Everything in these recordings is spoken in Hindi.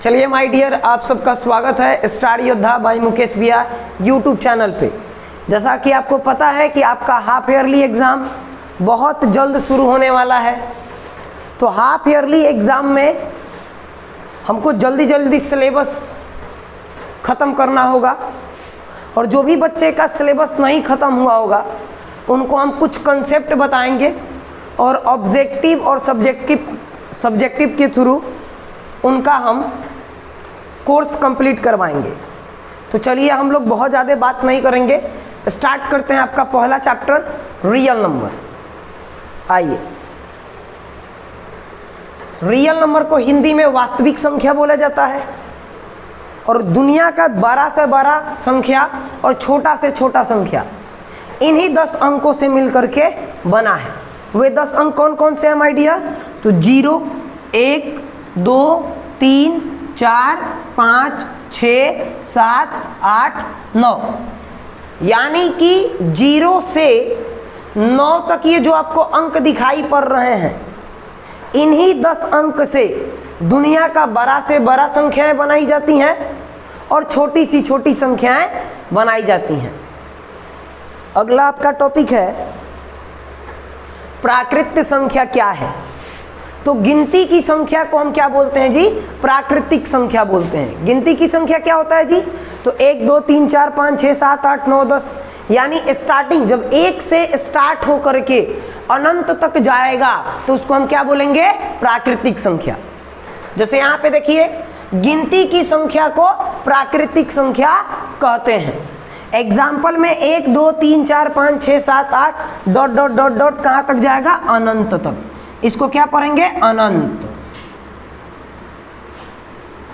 चलिए माय डियर, आप सबका स्वागत है स्टार योद्धा बाय मुकेश भैया यूट्यूब चैनल पे। जैसा कि आपको पता है कि आपका हाफ ईयरली एग्ज़ाम बहुत जल्द शुरू होने वाला है, तो हाफ ईयरली एग्ज़ाम में हमको जल्दी जल्दी सिलेबस ख़त्म करना होगा। और जो भी बच्चे का सिलेबस नहीं ख़त्म हुआ होगा उनको हम कुछ कंसेप्ट बताएंगे और ऑब्जेक्टिव और सब्जेक्टिव के थ्रू उनका हम कोर्स कंप्लीट करवाएंगे। तो चलिए हम लोग बहुत ज़्यादा बात नहीं करेंगे, स्टार्ट करते हैं आपका पहला चैप्टर रियल नंबर। आइए, रियल नंबर को हिंदी में वास्तविक संख्या बोला जाता है और दुनिया का बड़ा से बड़ा संख्या और छोटा से छोटा संख्या इन्हीं 10 अंकों से मिलकर के बना है। वे 10 अंक कौन कौन से हैं माय डियर? तो 0, 1, 2, 3, 4, 5, 6, 7, 8, 9, यानी कि 0 से 9 तक ये जो आपको अंक दिखाई पड़ रहे हैं, इन्हीं 10 अंक से दुनिया का बड़ा से बड़ा संख्याएं बनाई जाती हैं और छोटी सी छोटी संख्याएं बनाई जाती हैं। अगला आपका टॉपिक है प्राकृत संख्या क्या है। तो गिनती की संख्या को हम क्या बोलते हैं जी? प्राकृतिक संख्या बोलते हैं। गिनती की संख्या क्या होता है जी? तो 1, 2, 3, 4, 5, 6, 7, 8, 9, 10, यानी स्टार्टिंग जब 1 से स्टार्ट हो करके अनंत तक जाएगा तो उसको हम क्या बोलेंगे? प्राकृतिक संख्या। जैसे यहाँ पे देखिए, गिनती की संख्या को प्राकृतिक संख्या कहते हैं। एग्जाम्पल में 1, 2, 3, 4, 5, 6, 7, 8 डॉट डॉट डॉट डॉट कहाँ तक जाएगा? अनंत तक। इसको क्या पढ़ेंगे? अनंत।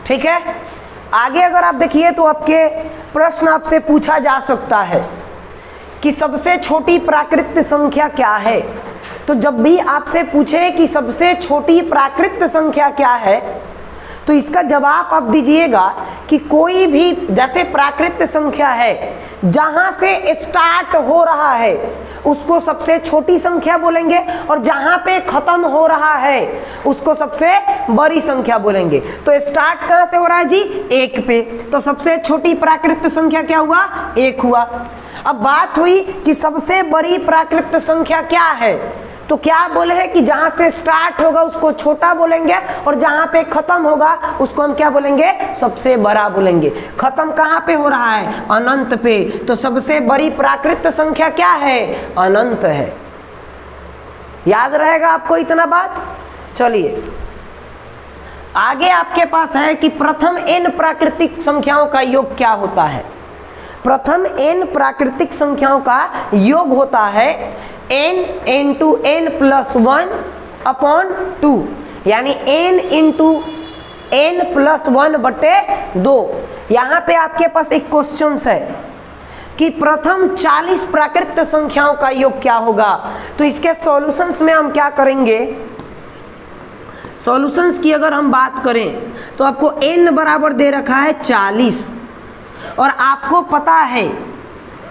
ठीक है। आगे अगर आप देखिए तो आपके प्रश्न आपसे पूछा जा सकता है कि सबसे छोटी प्राकृत संख्या क्या है। तो जब भी आपसे पूछे कि सबसे छोटी प्राकृत संख्या क्या है, तो इसका जवाब आप दीजिएगा कि कोई भी, जैसे प्राकृत संख्या है जहां से स्टार्ट हो रहा है उसको सबसे छोटी संख्या बोलेंगे और जहां पे खत्म हो रहा है उसको सबसे बड़ी संख्या बोलेंगे। तो स्टार्ट कहां से हो रहा है जी? 1 पे, तो सबसे छोटी प्राकृत संख्या क्या हुआ? 1 हुआ। अब बात हुई कि सबसे बड़ी प्राकृत संख्या क्या है, तो क्या बोले हैं कि जहां से स्टार्ट होगा उसको छोटा बोलेंगे और जहां पे खत्म होगा उसको हम क्या बोलेंगे? सबसे बड़ा बोलेंगे। खत्म कहां पे हो रहा है? अनंत पे। तो सबसे बड़ी प्राकृत संख्या क्या है? अनंत है। याद रहेगा आपको इतना बात? चलिए आगे आपके पास है कि प्रथम n प्राकृतिक संख्याओं का योग क्या होता है। प्रथम n प्राकृतिक संख्याओं का योग होता है n into n plus 1 upon 2, यानी n इंटू n प्लस 1 बटे 2। यहाँ पे आपके पास एक क्वेश्चन है कि प्रथम 40 प्राकृत संख्याओं का योग क्या होगा। तो इसके सॉल्यूशंस में हम क्या करेंगे? सॉल्यूशंस की अगर हम बात करें तो आपको n बराबर दे रखा है 40 और आपको पता है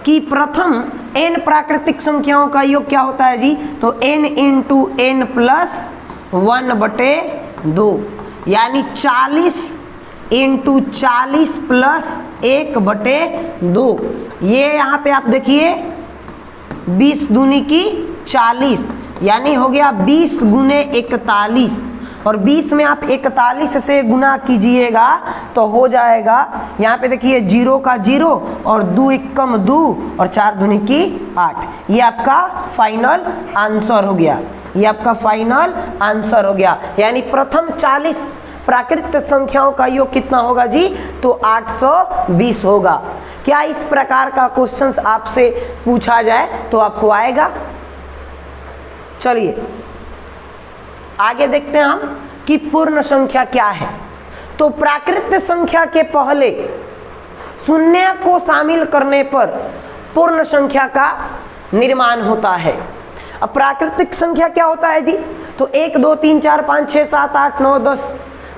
कि प्रथम n प्राकृतिक संख्याओं का योग क्या होता है जी? तो n इंटू n प्लस 1 बटे 2, यानी 40 इंटू 40 प्लस 1 बटे 2। ये यहाँ पे आप देखिए 20 दूनी की 40, यानी हो गया 20 गुने 41, और 20 में आप 41 से गुना कीजिएगा तो हो जाएगा, यहाँ पे देखिए 0 का 0 और 2 एकम 2 और 4 दूनी की 8। ये आपका फाइनल आंसर हो गया। ये आपका फाइनल आंसर हो गया। यानी प्रथम 40 प्राकृत संख्याओं का योग कितना होगा जी? तो 820 होगा। क्या इस प्रकार का क्वेश्चंस आपसे पूछा जाए तो आपको आएगा? चलिए आगे देखते हैं हम कि पूर्ण संख्या क्या है। तो प्राकृत संख्या के पहले शून्य को शामिल करने पर पूर्ण संख्या का निर्माण होता है। अब प्राकृतिक संख्या क्या होता है जी? तो 1, 2, 3, 4, 5, 6, 7, 8, 9, 10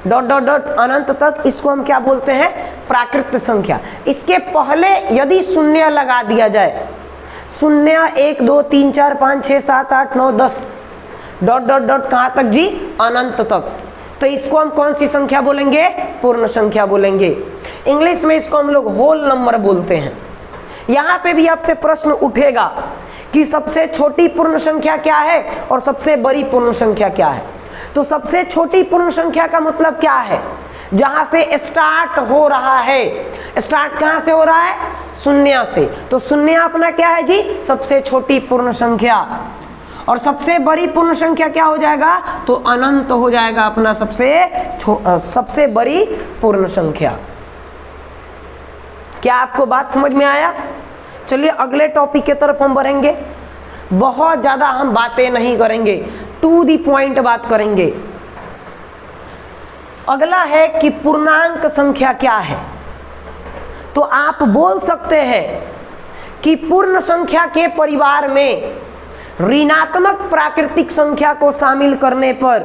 डॉट डॉट डॉट अनंत तक, इसको हम क्या बोलते हैं? प्राकृत संख्या। इसके पहले यदि शून्य लगा दिया जाए, शून्य 1, 2, 3, 4, 5, 6, 7, 8, 9, 10 डॉट डॉट डॉट कहाँ तक जी? अनंत तक। तो इसको हम कौन सी संख्या बोलेंगे? पूर्ण संख्या बोलेंगे। इंग्लिश में इसको हम लोग होल नंबर बोलते हैं। यहाँ पे भी आपसे प्रश्न उठेगा कि सबसे छोटी पूर्ण संख्या क्या है और सबसे बड़ी पूर्ण संख्या क्या है। तो सबसे छोटी पूर्ण संख्या का मतलब क्या है? जहां से स्टार्ट हो रहा है। स्टार्ट कहां से हो रहा है? शून्य से। तो शून्य अपना क्या है जी? सबसे छोटी पूर्ण संख्या। और सबसे बड़ी पूर्ण संख्या क्या हो जाएगा? तो अनंत हो जाएगा अपना सबसे बड़ी पूर्ण संख्या। क्या आपको बात समझ में आया? चलिए अगले टॉपिक की तरफ हम बढ़ेंगे। बहुत ज्यादा हम बातें नहीं करेंगे, टू दी पॉइंट बात करेंगे। अगला है कि पूर्णांक संख्या क्या है। तो आप बोल सकते हैं कि पूर्ण संख्या के परिवार में ऋणात्मक प्राकृतिक संख्या को शामिल करने पर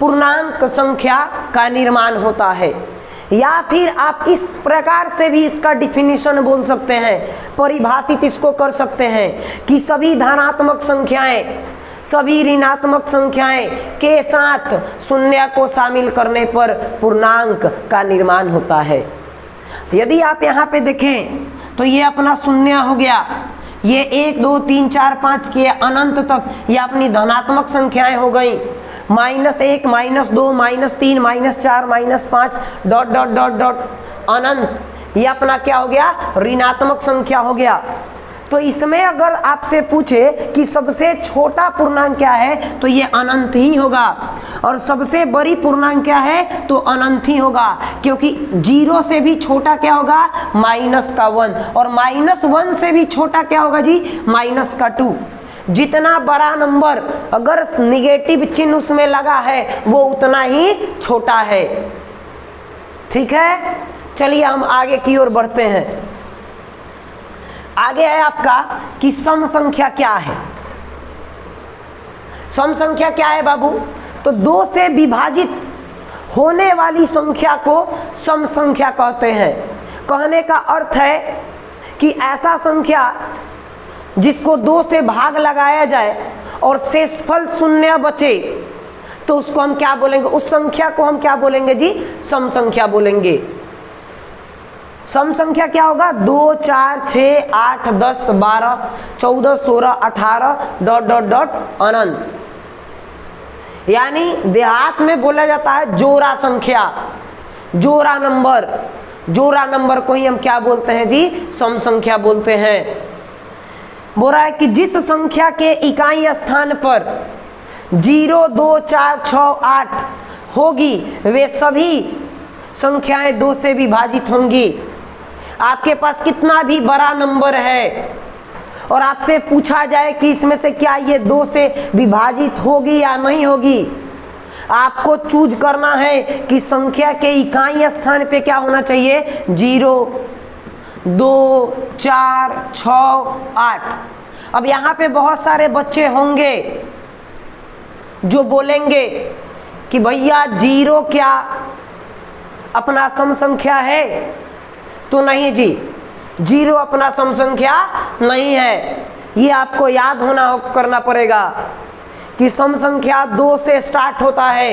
पूर्णांक संख्या का निर्माण होता है। या फिर आप इस प्रकार से भी इसका डिफिनीशन बोल सकते हैं, परिभाषित इसको कर सकते हैं कि सभी धनात्मक संख्याएं, सभी ऋणात्मक संख्याएं के साथ शून्य को शामिल करने पर पूर्णांक का निर्माण होता है। यदि आप यहाँ पे देखें तो ये अपना शून्य हो गया, ये 1 2 3 4 5 के अनंत तक ये अपनी धनात्मक संख्याएं हो गई। -1 -2 -3 -4 -5 डॉट डॉट डॉट डॉट अनंत, ये अपना क्या हो गया? ऋणात्मक संख्या हो गया। तो इसमें अगर आपसे पूछे कि सबसे छोटा पूर्णांक क्या है तो ये अनंत ही होगा, और सबसे बड़ी पूर्णांक क्या है? तो अनंत ही होगा, क्योंकि 0 से भी छोटा क्या होगा? -1, और -1 से भी छोटा क्या होगा जी? -2। जितना बड़ा नंबर अगर निगेटिव चिन्ह उसमें लगा है वो उतना ही छोटा है। ठीक है, चलिए हम आगे की ओर बढ़ते हैं। आगे है आपका कि सम संख्या क्या है। सम संख्या क्या है बाबू? तो 2 से विभाजित होने वाली संख्या को सम संख्या कहते हैं। कहने का अर्थ है कि ऐसा संख्या जिसको 2 से भाग लगाया जाए और शेषफल शून्य बचे तो उसको हम क्या बोलेंगे? उस संख्या को हम क्या बोलेंगे जी? सम संख्या बोलेंगे। सम संख्या क्या होगा? 2 4 6 8 10 12 14 16 18 डॉट डॉट डॉट अनंत। यानी देहात में बोला जाता है जोड़ा संख्या, जोड़ा नंबर। जोड़ा नंबर को ही हम क्या बोलते हैं जी? सम संख्या बोलते हैं। बोल रहा है कि जिस संख्या के इकाई स्थान पर 0 2 4 6 8 होगी वे सभी संख्याएं 2 से विभाजित होंगी। आपके पास कितना भी बड़ा नंबर है और आपसे पूछा जाए कि इसमें से क्या ये 2 से विभाजित होगी या नहीं होगी, आपको चूज करना है कि संख्या के इकाई स्थान पे क्या होना चाहिए? 0 2 4 6 8। अब यहाँ पे बहुत सारे बच्चे होंगे जो बोलेंगे कि भैया 0 क्या अपना सम संख्या है? तो नहीं जी, 0 अपना सम संख्या नहीं है। ये आपको याद करना पड़ेगा कि सम संख्या 2 से स्टार्ट होता है।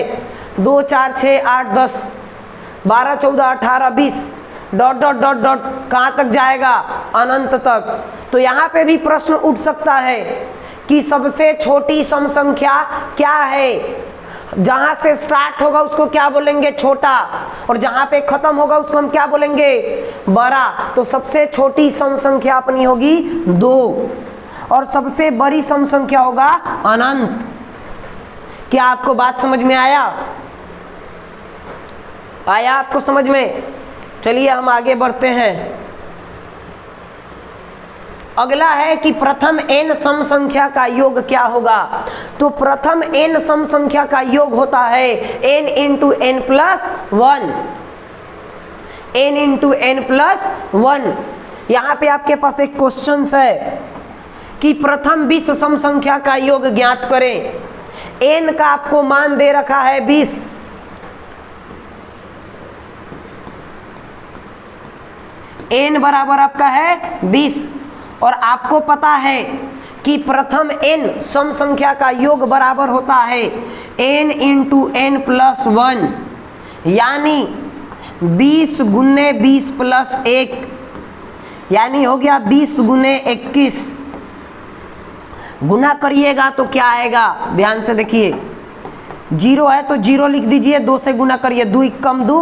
2 4 6 8 10 12 14 18 20 डॉट डॉट डॉट डॉट कहाँ तक जाएगा? अनंत तक। तो यहाँ पे भी प्रश्न उठ सकता है कि सबसे छोटी सम संख्या क्या है? जहां से स्टार्ट होगा उसको क्या बोलेंगे? छोटा, और जहां पे खत्म होगा उसको हम क्या बोलेंगे? बड़ा। तो सबसे छोटी सम संख्या अपनी होगी 2 और सबसे बड़ी सम संख्या होगा अनंत। क्या आपको बात समझ में आया? आया आपको समझ में? चलिए हम आगे बढ़ते हैं। अगला है कि प्रथम n सम संख्या का योग क्या होगा। तो प्रथम n सम संख्या का योग होता है n into n plus 1। n into n plus 1। यहाँ पे आपके पास एक क्वेश्चन है कि प्रथम 20 सम संख्या का योग ज्ञात करें। n का आपको मान दे रखा है 20। n बराबर आपका है 20 और आपको पता है कि प्रथम n सम संख्या का योग बराबर होता है n इंटू n प्लस 1, यानी 20 गुने 20 प्लस 1, यानी हो गया 20 गुने 21। गुना करिएगा तो क्या आएगा, ध्यान से देखिए, 0 है तो 0 लिख दीजिए, 2 से गुना करिए, 2 कम 2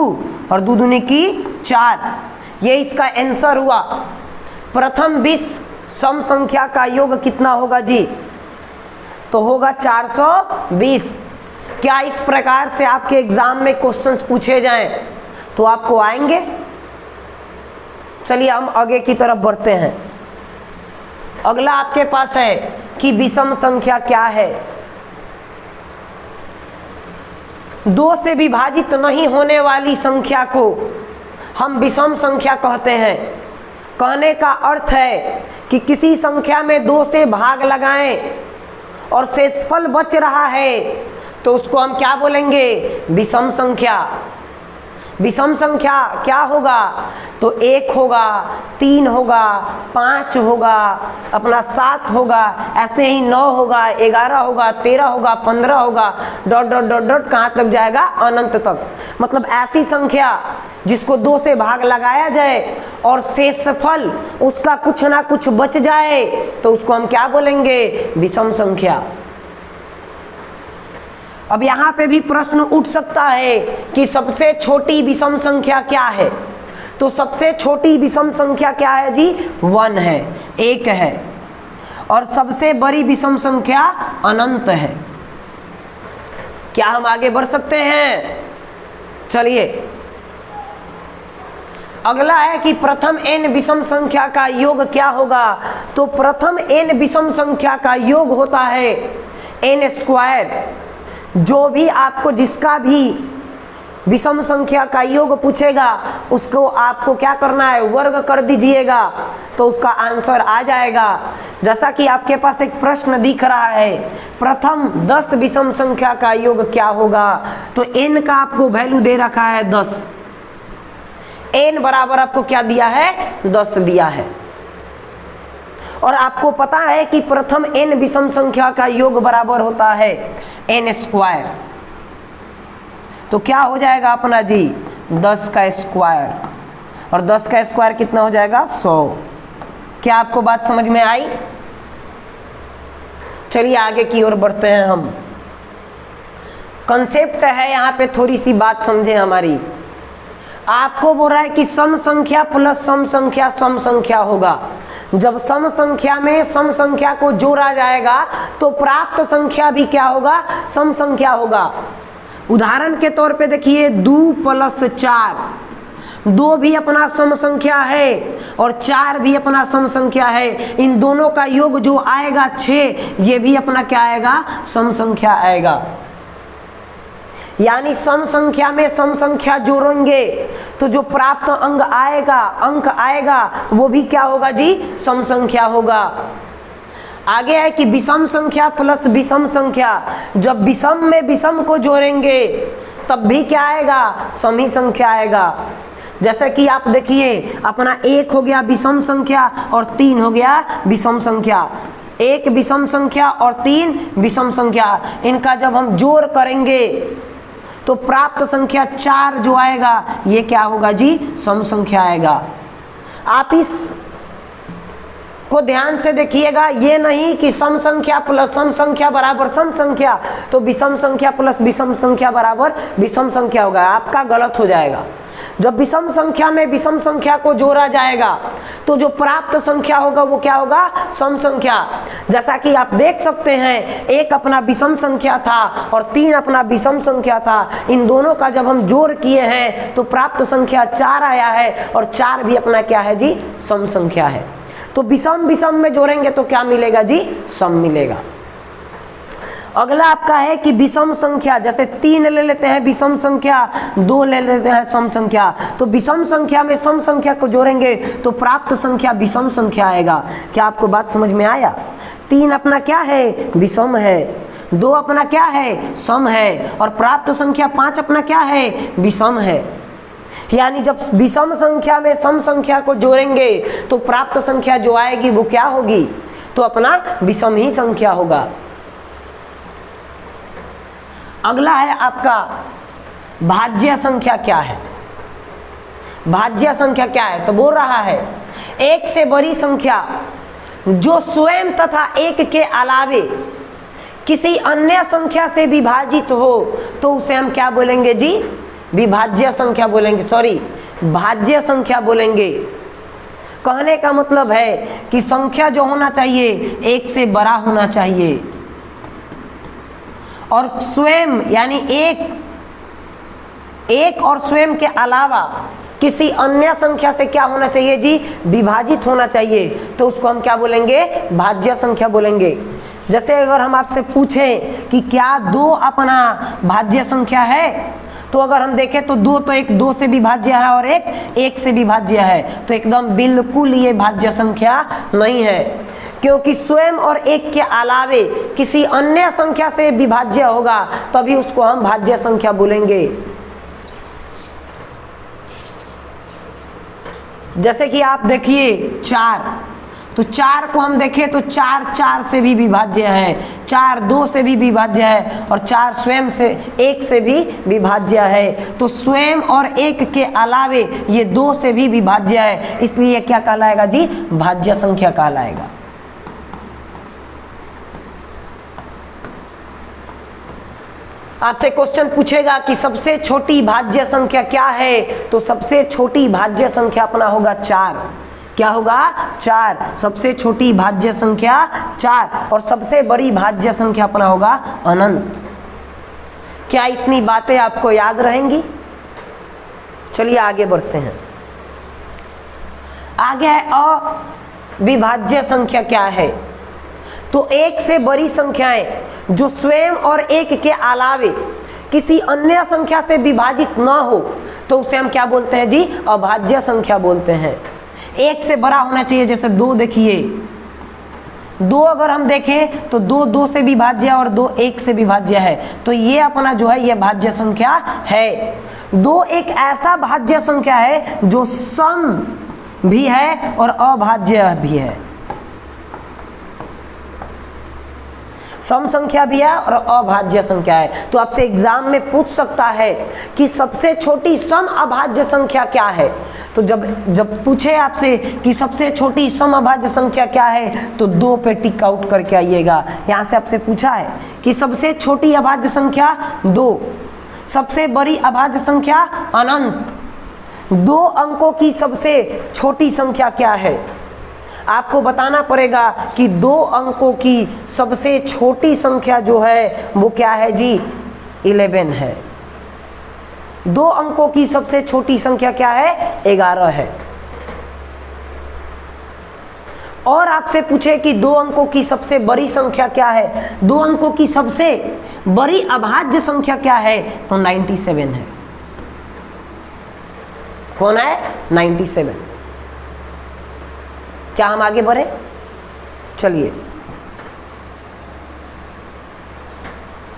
और 2 दूनी की 4, ये इसका आंसर हुआ। प्रथम 20 सम संख्या का योग कितना होगा जी, तो होगा 420। क्या इस प्रकार से आपके एग्जाम में क्वेश्चंस पूछे जाएं तो आपको आएंगे? चलिए हम आगे की तरफ बढ़ते हैं। अगला आपके पास है कि विषम संख्या क्या है। 2 से विभाजित नहीं होने वाली संख्या को हम विषम संख्या कहते हैं। कहने का अर्थ है कि किसी संख्या में 2 से भाग लगाएं और शेषफल बच रहा है तो उसको हम क्या बोलेंगे, विषम संख्या। विषम संख्या क्या होगा, तो 1 होगा, 3 होगा, 5 होगा, अपना 7 होगा, ऐसे ही 9 होगा, 11 होगा, 13 होगा, 15 होगा, डॉट डॉट डॉट डॉट कहाँ तक जाएगा, अनंत तक। मतलब ऐसी संख्या जिसको 2 से भाग लगाया जाए और शेषफल उसका कुछ ना कुछ बच जाए तो उसको हम क्या बोलेंगे, विषम संख्या। अब यहाँ पे भी प्रश्न उठ सकता है कि सबसे छोटी विषम संख्या क्या है, तो सबसे छोटी विषम संख्या क्या है जी, 1 है, 1 है, और सबसे बड़ी विषम संख्या अनंत है। क्या हम आगे बढ़ सकते हैं? चलिए अगला है कि प्रथम n विषम संख्या का योग क्या होगा, तो प्रथम n विषम संख्या का योग होता है n स्क्वायर। जो भी आपको जिसका भी विषम संख्या का योग पूछेगा उसको आपको क्या करना है, वर्ग कर दीजिएगा तो उसका आंसर आ जाएगा। जैसा कि आपके पास एक प्रश्न दिख रहा है, प्रथम 10 विषम संख्या का योग क्या होगा, तो n का आपको वैल्यू दे रखा है 10, n बराबर आपको क्या दिया है, 10 दिया है। और आपको पता है कि प्रथम n विषम संख्या का योग बराबर होता है n स्क्वायर, तो क्या हो जाएगा अपना जी, 10 का स्क्वायर, और 10 का स्क्वायर कितना हो जाएगा, 100। क्या आपको बात समझ में आई? चलिए आगे की ओर बढ़ते हैं हम। कंसेप्ट है यहाँ पे, थोड़ी सी बात समझे हमारी। आपको बोल रहा है कि सम संख्या प्लस सम संख्या सम संख्या होगा। जब सम संख्या में सम संख्या को जोड़ा जाएगा तो प्राप्त संख्या भी क्या होगा, सम संख्या होगा। उदाहरण के तौर पे देखिए, 2 प्लस 4, 2 भी अपना सम संख्या है और 4 भी अपना सम संख्या है। इन दोनों का योग जो आएगा 6, ये भी अपना क्या आएगा, सम संख्या आएगा। यानी सम संख्या में सम संख्या जोड़ेंगे तो जो प्राप्त अंक आएगा वो भी क्या होगा जी, सम संख्या होगा। आगे है कि विषम संख्या प्लस विषम संख्या, जब विषम में विषम को जोड़ेंगे तब भी क्या आएगा, सम ही संख्या आएगा। जैसे कि आप देखिए, अपना 1 हो गया विषम संख्या और 3 हो गया विषम संख्या। 1 विषम संख्या और 3 विषम संख्या, इनका जब हम जोड़ करेंगे तो प्राप्त संख्या 4 जो आएगा ये क्या होगा जी, सम संख्या आएगा। आप इस को ध्यान से देखिएगा, ये नहीं कि सम संख्या प्लस सम संख्या बराबर सम संख्या, तो विषम संख्या प्लस विषम संख्या बराबर विषम संख्या होगा, आपका गलत हो जाएगा। जब विषम संख्या में विषम संख्या को जोड़ा जाएगा तो जो प्राप्त संख्या होगा वो क्या होगा, सम संख्या। जैसा कि आप देख सकते हैं, 1 अपना विषम संख्या था और 3 अपना विषम संख्या था। इन दोनों का जब हम जोड़ किए हैं तो प्राप्त संख्या 4 आया है और 4 भी अपना क्या है जी, सम संख्या है। तो विषम विषम में जोड़ेंगे तो क्या मिलेगा जी, सम मिलेगा। अगला आपका है कि विषम संख्या, जैसे 3 ले लेते हैं विषम संख्या, 2 ले लेते हैं सम संख्या, तो विषम संख्या में सम संख्या को जोड़ेंगे तो प्राप्त संख्या विषम संख्या आएगा। क्या आपको बात समझ में आया? 3 अपना क्या है, विषम है, 2 अपना क्या है, सम है, और प्राप्त संख्या 5 अपना क्या है, विषम है। यानी जब विषम संख्या में सम संख्या को जोड़ेंगे तो प्राप्त संख्या जो आएगी वो क्या होगी, तो अपना विषम ही संख्या होगा। अगला है आपका भाज्य संख्या क्या है। भाज्य संख्या क्या है, तो बोल रहा है एक से बड़ी संख्या जो स्वयं तथा एक के अलावे किसी अन्य संख्या से विभाजित हो तो उसे हम क्या बोलेंगे जी, विभाज्य संख्या बोलेंगे, सॉरी भाज्य संख्या बोलेंगे। कहने का मतलब है कि संख्या जो होना चाहिए एक से बड़ा होना चाहिए और स्वयं यानी एक और स्वयं के अलावा किसी अन्य संख्या से क्या होना चाहिए जी, विभाजित होना चाहिए, तो उसको हम क्या बोलेंगे, भाज्य संख्या बोलेंगे। जैसे अगर हम आपसे पूछें कि क्या 2 अपना भाज्य संख्या है, तो अगर हम देखें तो 2 तो एक 2 से विभाज्य है और एक 1 से विभाज्य है, तो एकदम बिल्कुल ये भाज्य संख्या नहीं है, क्योंकि स्वयं और एक के अलावे किसी अन्य संख्या से विभाज्य होगा तभी उसको हम भाज्य संख्या बोलेंगे। जैसे कि आप देखिए 4, तो 4 को हम देखें तो 4 4 से भी विभाज्य है, 4 2 से भी विभाज्य है और 4 स्वयं से 1 से भी विभाज्य है। तो स्वयं और 1 के अलावे ये 2 से भी विभाज्य है, इसलिए क्या कहलाएगा जी, भाज्य संख्या कहलाएगा। आपसे क्वेश्चन पूछेगा कि सबसे छोटी भाज्य संख्या क्या है, तो सबसे छोटी भाज्य संख्या अपना होगा 4। क्या होगा, 4। सबसे छोटी भाज्य संख्या 4 और सबसे बड़ी भाज्य संख्या अपना होगा अनंत। क्या इतनी बातें आपको याद रहेंगी? चलिए आगे बढ़ते हैं। आगे है अविभाज्य संख्या क्या है, तो एक से बड़ी संख्याएं जो स्वयं और एक के अलावे किसी अन्य संख्या से विभाजित ना हो तो उसे हम क्या बोलते हैं जी, अभाज्य संख्या बोलते हैं। एक से बड़ा होना चाहिए, जैसे 2 देखिए, 2 अगर हम देखें तो 2 2 से विभाज्य और 2 1 से विभाज्य है, तो ये अपना जो है ये भाज्य संख्या है। 2 एक ऐसा भाज्य संख्या है जो सम भी है और अभाज्य भी है, सम संख्या भी है और अभाज्य संख्या है। तो आपसे एग्जाम में पूछ सकता है कि सबसे छोटी सम अभाज्य संख्या क्या है, तो जब पूछे आपसे कि सबसे छोटी सम अभाज्य संख्या क्या है तो 2 पे टिक आउट करके आइएगा। यहाँ से आपसे पूछा है कि सबसे छोटी अभाज्य संख्या 2, सबसे बड़ी अभाज्य संख्या अनंत, 2 अंकों की सबसे छोटी संख्या क्या है। आपको बताना पड़ेगा कि 2 अंकों की सबसे छोटी संख्या जो है वो क्या है जी, 11 है। 2 अंकों की सबसे छोटी संख्या क्या है, 11 है। और आपसे पूछे कि 2 अंकों की सबसे बड़ी संख्या क्या है, 2 अंकों की सबसे बड़ी अभाज्य संख्या क्या है, तो 97 है। कौन है, 97। क्या हम आगे बढ़े? चलिए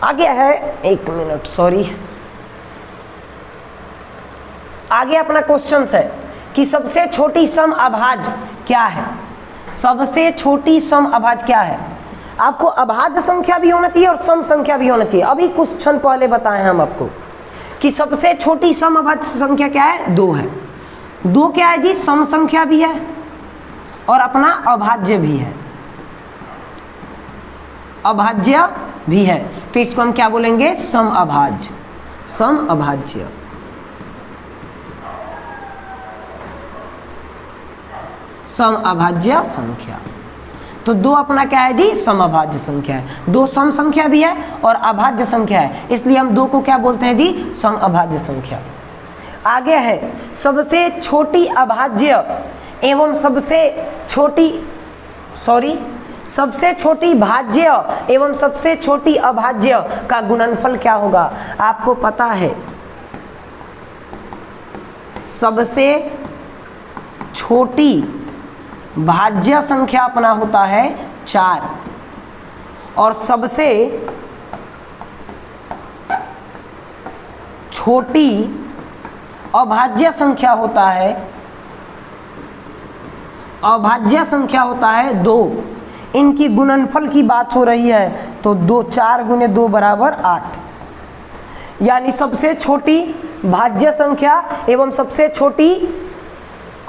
आगे है, 1 मिनट सॉरी, आगे अपना क्वेश्चन है कि सबसे छोटी सम अभाज्य क्या है। सबसे छोटी सम अभाज्य क्या है, आपको अभाज्य संख्या भी होना चाहिए और सम संख्या भी होना चाहिए। अभी कुछ क्षण पहले बताए हम आपको कि सबसे छोटी सम अभाज्य संख्या क्या है, 2 है। 2 क्या है जी, सम संख्या भी है और अपना अभाज्य भी है, अभाज्य भी है, तो इसको हम क्या बोलेंगे, सम अभाज्य, सम अभाज्य। सम अभाज्य संख्या, तो 2 अपना क्या है जी, सम अभाज्य संख्या है। 2 सम संख्या भी है और अभाज्य संख्या है, इसलिए हम 2 को क्या बोलते हैं जी, सम अभाज्य संख्या। आगे है सबसे छोटी अभाज्य एवं सबसे छोटी भाज्य एवं सबसे छोटी अभाज्य का गुणनफल क्या होगा। आपको पता है सबसे छोटी भाज्य संख्या अपना होता है 4 और सबसे छोटी अभाज्य संख्या होता है 2। इनकी गुणनफल की बात हो रही है तो 4 × 2 = 8। यानी सबसे छोटी भाज्य संख्या एवं सबसे छोटी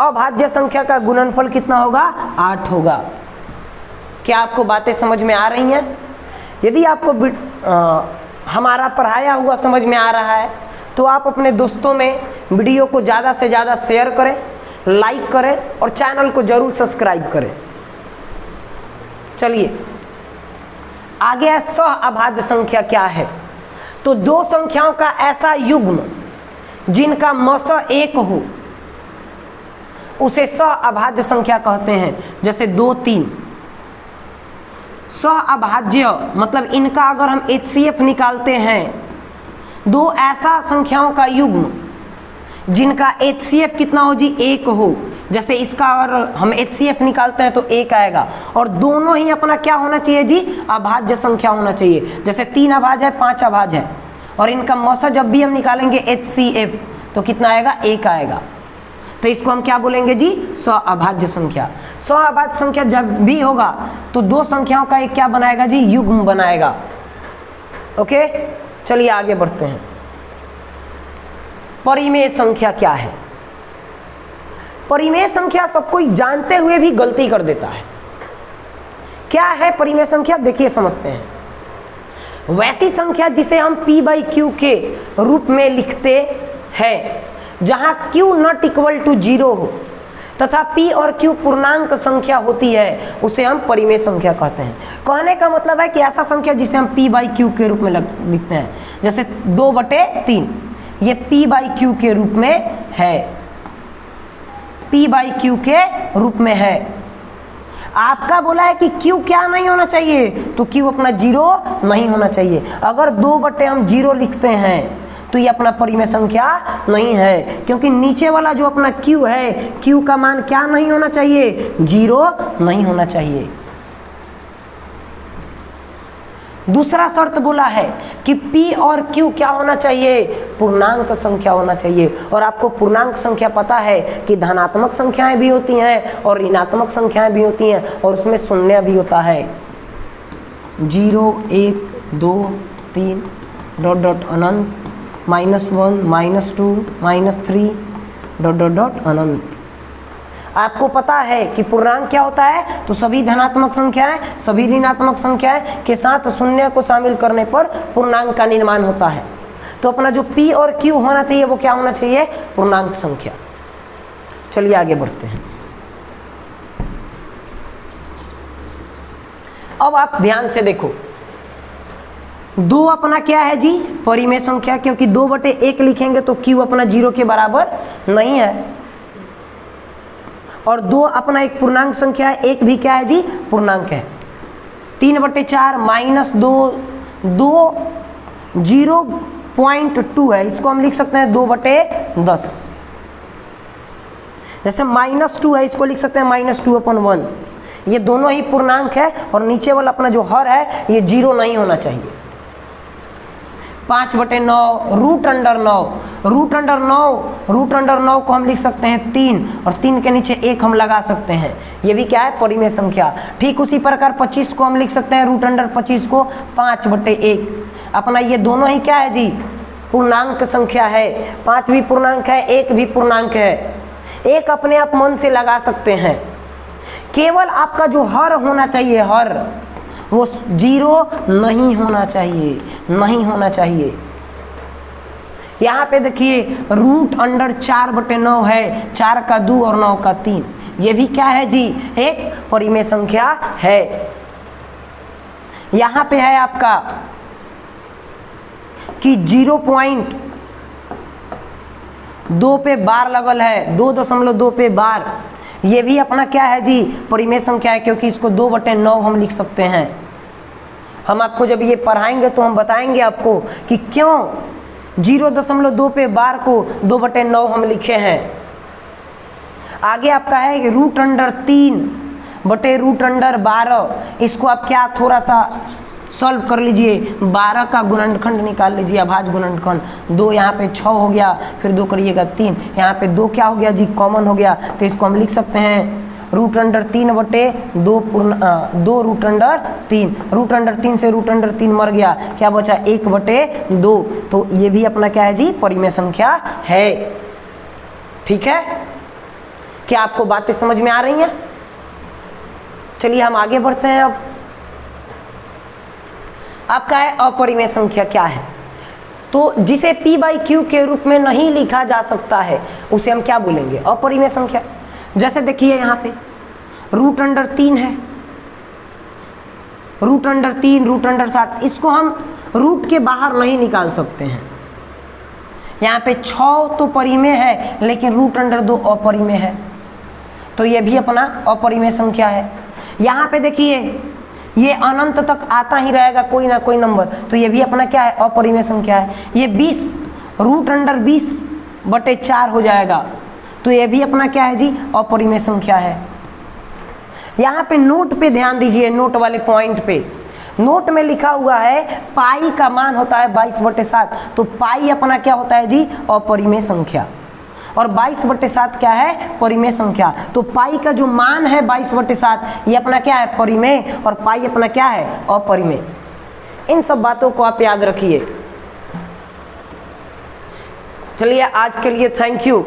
अभाज्य संख्या का गुणनफल कितना होगा? 8 होगा। क्या आपको बातें समझ में आ रही हैं? यदि आपको हमारा पढ़ाया हुआ समझ में आ रहा है तो आप अपने दोस्तों में वीडियो को ज़्यादा से ज़्यादा शेयर करें, लाइक करें और चैनल को जरूर सब्सक्राइब करें। चलिए आगे है सहअभाज्य संख्या क्या है। तो दो संख्याओं का ऐसा युग्म जिनका मस 1 हो उसे सहअभाज्य संख्या कहते हैं। जैसे 2, 3। सहअभाज्य मतलब इनका अगर हम HCF निकालते हैं, दो ऐसा संख्याओं का युग्म जिनका HCF कितना हो जी? 1 हो। जैसे इसका अगर हम HCF निकालते हैं तो 1 आएगा और दोनों ही अपना क्या होना चाहिए जी? अभाज्य संख्या होना चाहिए। जैसे 3 अभाज्य है, 5 अभाज्य है और इनका मौसा जब भी हम निकालेंगे HCF तो कितना आएगा? 1 आएगा। तो इसको हम क्या बोलेंगे जी? सहअभाज्य संख्या। सहअभाज्य संख्या जब भी होगा तो दो संख्याओं का एक क्या बनाएगा जी? युग्म बनाएगा। ओके, चलिए आगे बढ़ते हैं। परिमेय संख्या क्या है? परिमेय संख्या सब कोई जानते हुए भी गलती कर देता है। क्या है परिमेय संख्या? देखिए समझते हैं। वैसी संख्या जिसे हम P/Q के रूप में लिखते हैं जहां Q नॉट इक्वल टू 0 हो तथा P और Q पूर्णांक संख्या होती है उसे हम परिमेय संख्या कहते हैं। कहने का मतलब है कि ऐसा संख्या जिसे हम P/Q के रूप में लिखते हैं। जैसे 2/3 ये P/Q के रूप में है, P/Q के रूप में है। आपका बोला है कि Q क्या नहीं होना चाहिए? तो Q अपना 0 नहीं होना चाहिए। अगर 2/0 हम 0 लिखते हैं तो ये अपना परिमेय संख्या नहीं है, क्योंकि नीचे वाला जो अपना Q है, Q का मान क्या नहीं होना चाहिए? 0 नहीं होना चाहिए। दूसरा शर्त बोला है कि P और Q क्या होना चाहिए? पूर्णांक संख्या होना चाहिए। और आपको पूर्णांक संख्या पता है कि धनात्मक संख्याएं भी होती हैं और ऋणात्मक संख्याएं भी होती हैं और उसमें शून्य भी होता है। 0, 1, 2, 3 डॉट डॉट अनंत, -1, -2, -3 डॉट अनंत। आपको पता है कि पूर्णांक क्या होता है? तो सभी धनात्मक संख्याएं, सभी ऋणात्मक संख्याएं के साथ शून्य को शामिल करने पर पूर्णांक का निर्माण होता है। तो अपना जो P और Q होना चाहिए वो क्या होना चाहिए? पूर्णांक संख्या। चलिए आगे बढ़ते हैं। अब आप ध्यान से देखो, 2 अपना क्या है जी? परिमेय संख्या, क्योंकि 2/1 लिखेंगे तो Q अपना 0 के बराबर नहीं है। और 2 अपना एक पूर्णांक संख्या है, 1 भी क्या है जी? पूर्णांक है। 3/4 -2 0.2 है, इसको हम लिख सकते हैं 2/10। जैसे -2 है, इसको लिख सकते हैं -2/1। ये दोनों ही पूर्णांक है और नीचे वाला अपना जो हर है ये 0 नहीं होना चाहिए। 5/9 √9 को हम लिख सकते हैं 3 और 3 के नीचे 1 हम लगा सकते हैं। ये भी क्या है? परिमेय संख्या। ठीक उसी प्रकार 25 को हम लिख सकते हैं √25 को 5/1। अपना ये दोनों ही क्या है जी? पूर्णांक संख्या है। 5 भी पूर्णांक है, 1 भी पूर्णांक है। 1 अपने आप मन से लगा सकते हैं। केवल आपका जो हर होना चाहिए, हर वो 0 नहीं होना चाहिए, नहीं होना चाहिए। यहाँ पे देखिए √4/9 है, 4 का 2 और 9 का 3। ये भी क्या है जी? एक परिमेय संख्या है। यहाँ पे है आपका कि 0.2 पे बार लगल है, 2.2 पे बार। ये भी अपना क्या है जी? परिमेय संख्या है, क्योंकि इसको 2/9 हम लिख सकते हैं। हम आपको जब ये पढ़ाएंगे तो हम बताएंगे आपको कि क्यों 0.2 पे बार को 2/9 हम लिखे हैं। आगे आपका है √3/√12। इसको आप क्या थोड़ा सा सॉल्व कर लीजिए। 12 का गुणनखंड निकाल लीजिए, अभाज्य गुणनखंड। 2 यहाँ पे 6 हो गया, फिर 2 करिएगा 3, यहाँ पे 2 क्या हो गया जी? कॉमन हो गया। तो इसको हम लिख सकते हैं रूट अंडर 3 बटे 2 रूट अंडर 3, रूट अंडर 3 से रूट अंडर 3 मर गया, क्या बचा 1 बटे 2। तो ये भी अपना क्या है जी, परिमेय संख्या है। ठीक है, क्या आपको बातें समझ में आ रही हैं? चलिए हम आगे बढ़ते हैं। अब आपका है अपरिमेय संख्या क्या है, तो जिसे p बाई क्यू के रूप में नहीं लिखा जा सकता है उसे हम क्या बोलेंगे, अपरिमेय संख्या। जैसे देखिए यहाँ पे रूट अंडर 3 है, रूट अंडर 3, रूट अंडर 7, इसको हम रूट के बाहर नहीं निकाल सकते हैं। यहाँ पे 6 तो परिमेय है लेकिन रूट अंडर 2 अपरिमेय है, तो ये भी अपना अपरिमेय संख्या है। यहाँ पे देखिए ये अनंत तक आता ही रहेगा कोई ना कोई नंबर, तो ये भी अपना क्या है, अपरिमेय संख्या है। ये 20 रूट अंडर 20 बटे 4 हो जाएगा, तो ये भी अपना क्या है जी, अपरिमेय संख्या है। यहाँ पे नोट पे ध्यान दीजिए, नोट वाले पॉइंट पे नोट में लिखा हुआ है पाई का मान होता है 22/7, तो पाई अपना क्या होता है जी, अपरिमेय संख्या, और 22/7 क्या है, परिमेय संख्या। तो पाई का जो मान है 22/7 ये अपना क्या है, परिमेय, और पाई अपना क्या है, अपरिमेय। इन सब बातों को आप याद रखिए। चलिए आज के लिए थैंक यू।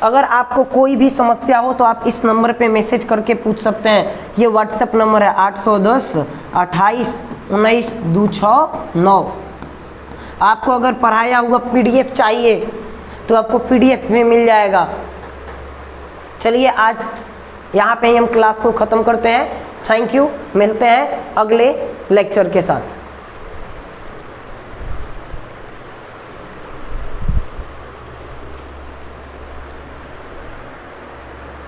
अगर आपको कोई भी समस्या हो तो आप इस नंबर पे मैसेज करके पूछ सकते हैं। ये व्हाट्सएप नंबर है 810 28 19 269। आपको अगर पढ़ाया हुआ PDF चाहिए तो आपको PDF में मिल जाएगा। चलिए आज यहाँ पे ही हम क्लास को ख़त्म करते हैं। थैंक यू, मिलते हैं अगले लेक्चर के साथ।